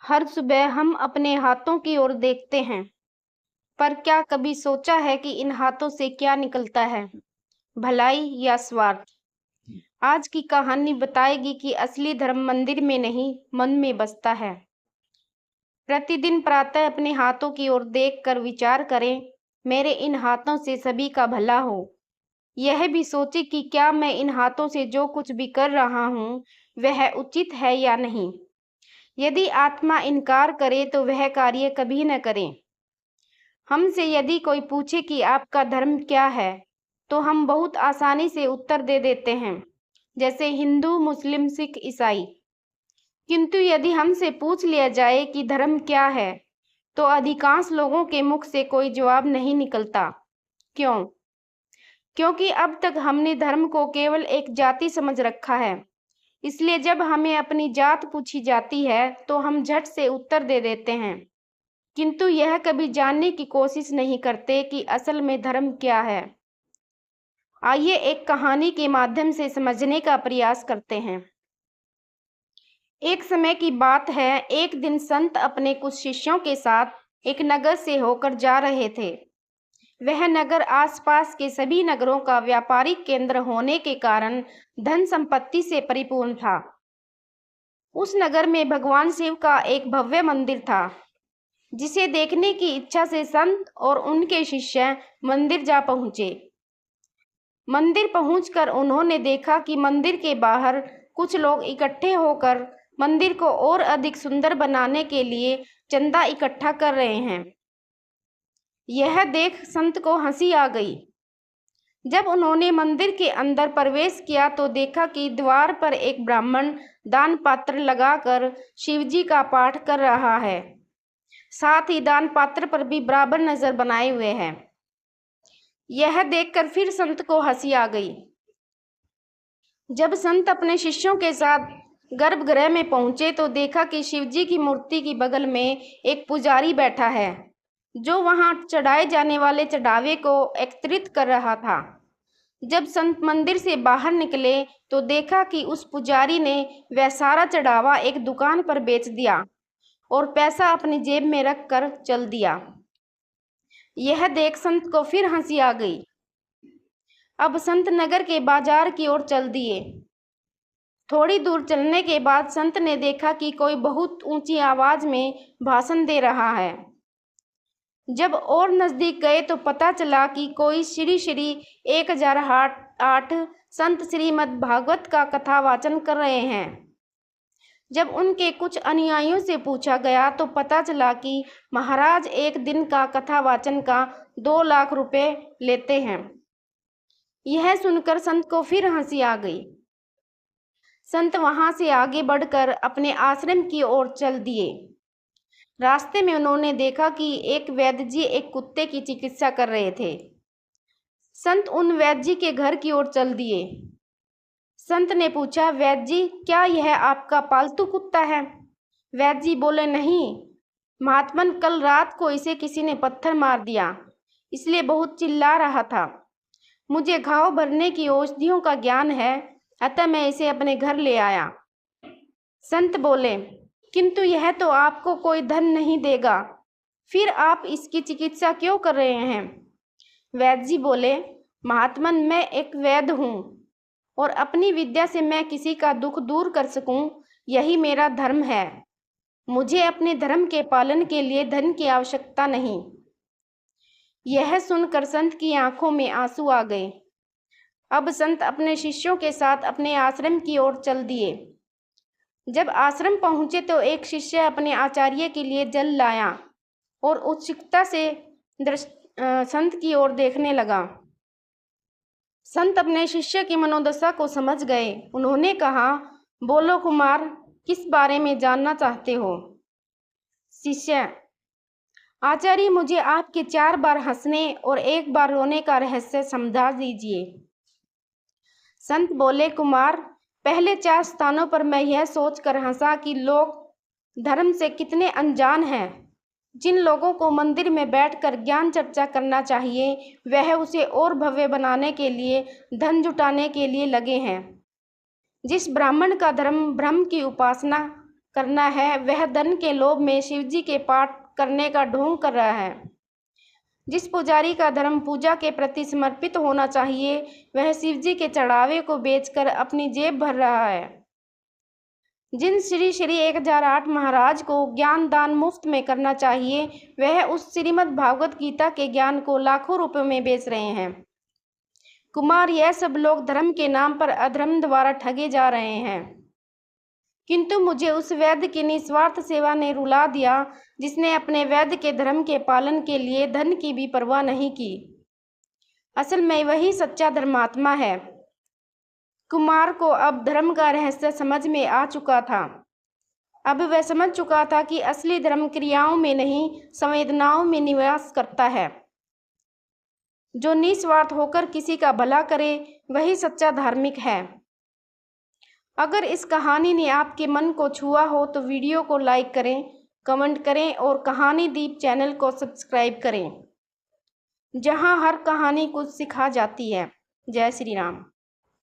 हर सुबह हम अपने हाथों की ओर देखते हैं, पर क्या कभी सोचा है कि इन हाथों से क्या निकलता है, भलाई या स्वार्थ? आज की कहानी बताएगी कि असली धर्म मंदिर में नहीं, मन में बसता है। प्रतिदिन प्रातः अपने हाथों की ओर देखकर विचार करें, मेरे इन हाथों से सभी का भला हो। यह भी सोचें कि क्या मैं इन हाथों से जो कुछ भी कर रहा हूँ, वह उचित है या नहीं। यदि आत्मा इनकार करे तो वह कार्य कभी न करें। हमसे यदि कोई पूछे कि आपका धर्म क्या है, तो हम बहुत आसानी से उत्तर दे देते हैं, जैसे हिंदू, मुस्लिम, सिख, ईसाई। किंतु यदि हमसे पूछ लिया जाए कि धर्म क्या है, तो अधिकांश लोगों के मुख से कोई जवाब नहीं निकलता। क्यों? क्योंकि अब तक हमने धर्म को केवल एक जाति समझ रखा है। इसलिए जब हमें अपनी जात पूछी जाती है, तो हम झट से उत्तर दे देते हैं, किंतु यह कभी जानने की कोशिश नहीं करते कि असल में धर्म क्या है। आइए एक कहानी के माध्यम से समझने का प्रयास करते हैं। एक समय की बात है, एक दिन संत अपने कुछ शिष्यों के साथ एक नगर से होकर जा रहे थे। वह नगर आसपास के सभी नगरों का व्यापारिक केंद्र होने के कारण धन संपत्ति से परिपूर्ण था। उस नगर में भगवान शिव का एक भव्य मंदिर था, जिसे देखने की इच्छा से संत और उनके शिष्य मंदिर जा पहुंचे। मंदिर पहुंचकर उन्होंने देखा कि मंदिर के बाहर कुछ लोग इकट्ठे होकर मंदिर को और अधिक सुंदर बनाने के लिए चंदा इकट्ठा कर रहे हैं। यह देख संत को हंसी आ गई। जब उन्होंने मंदिर के अंदर प्रवेश किया तो देखा कि द्वार पर एक ब्राह्मण दान पात्र लगाकर शिवजी का पाठ कर रहा है। साथ ही दान पात्र पर भी बराबर नजर बनाए हुए है। यह देखकर फिर संत को हंसी आ गई। जब संत अपने शिष्यों के साथ गर्भगृह में पहुंचे तो देखा कि शिवजी की मूर्ति की बगल में एक पुजारी बैठा है, जो वहां चढ़ाए जाने वाले चढ़ावे को एकत्रित कर रहा था। जब संत मंदिर से बाहर निकले तो देखा कि उस पुजारी ने वह सारा चढ़ावा एक दुकान पर बेच दिया और पैसा अपनी जेब में रख कर चल दिया। यह देख संत को फिर हंसी आ गई। अब संत नगर के बाजार की ओर चल दिए। थोड़ी दूर चलने के बाद संत ने देखा कि कोई बहुत ऊंची आवाज में भाषण दे रहा है। जब और नजदीक गए तो पता चला कि कोई श्री श्री 1008 संत श्रीमद् भागवत का कथा वाचन कर रहे हैं। जब उनके कुछ अनुयायियों से पूछा गया तो पता चला कि महाराज एक दिन का कथा वाचन का 2 लाख रुपए लेते हैं। यह सुनकर संत को फिर हंसी आ गई। संत वहां से आगे बढ़कर अपने आश्रम की ओर चल दिए। रास्ते में उन्होंने देखा कि एक वैद्य जी एक कुत्ते की चिकित्सा कर रहे थे। संत उन वैद्य जी के घर की ओर चल दिए। संत ने पूछा, वैद्य जी, क्या यह आपका पालतू कुत्ता है? वैद्य जी बोले, नहीं महात्मन, कल रात को इसे किसी ने पत्थर मार दिया, इसलिए बहुत चिल्ला रहा था। मुझे घाव भरने की औषधियों का ज्ञान है, अतः मैं इसे अपने घर ले आया। संत बोले, किंतु यह तो आपको कोई धन नहीं देगा, फिर आप इसकी चिकित्सा क्यों कर रहे हैं? वैद्य जी बोले, महात्मन, मैं एक वैद्य हूँ और अपनी विद्या से मैं किसी का दुख दूर कर सकूं, यही मेरा धर्म है। मुझे अपने धर्म के पालन के लिए धन की आवश्यकता नहीं। यह सुनकर संत की आंखों में आंसू आ गए। अब संत अपने शिष्यों के साथ अपने आश्रम की ओर चल दिए। जब आश्रम पहुंचे तो एक शिष्य अपने आचार्य के लिए जल लाया और उत्सुकता से संत की ओर देखने लगा। संत अपने शिष्य की मनोदशा को समझ गए। उन्होंने कहा, बोलो कुमार, किस बारे में जानना चाहते हो? शिष्य, आचार्य, मुझे आपके 4 बार हंसने और 1 बार रोने का रहस्य समझा दीजिए। संत बोले, कुमार, पहले 4 स्थानों पर मैं यह सोचकर हंसा कि लोग धर्म से कितने अनजान हैं। जिन लोगों को मंदिर में बैठकर ज्ञान चर्चा करना चाहिए, वह उसे और भव्य बनाने के लिए धन जुटाने के लिए लगे हैं। जिस ब्राह्मण का धर्म ब्रह्म की उपासना करना है, वह धन के लोभ में शिवजी के पाठ करने का ढोंग कर रहा है। जिस पुजारी का धर्म पूजा के प्रति समर्पित होना चाहिए, वह शिवजी के चढ़ावे को बेचकर अपनी जेब भर रहा है। जिन श्री श्री 1008 महाराज को ज्ञान दान मुफ्त में करना चाहिए, वह उस श्रीमद् भागवत गीता के ज्ञान को लाखों रुपयों में बेच रहे हैं। कुमार, यह सब लोग धर्म के नाम पर अधर्म द्वारा ठगे जा रहे हैं। किंतु मुझे उस वैद्य की निस्वार्थ सेवा ने रुला दिया, जिसने अपने वैद्य के धर्म के पालन के लिए धन की भी परवाह नहीं की। असल में वही सच्चा धर्मात्मा है। कुमार को अब धर्म का रहस्य समझ में आ चुका था। अब वह समझ चुका था कि असली धर्म क्रियाओं में नहीं, संवेदनाओं में निवास करता है। जो निस्वार्थ होकर किसी का भला करे, वही सच्चा धार्मिक है। अगर इस कहानी ने आपके मन को छुआ हो तो वीडियो को लाइक करें, कमेंट करें और कहानी दीप चैनल को सब्सक्राइब करें, जहां हर कहानी कुछ सिखा जाती है। जय श्री राम।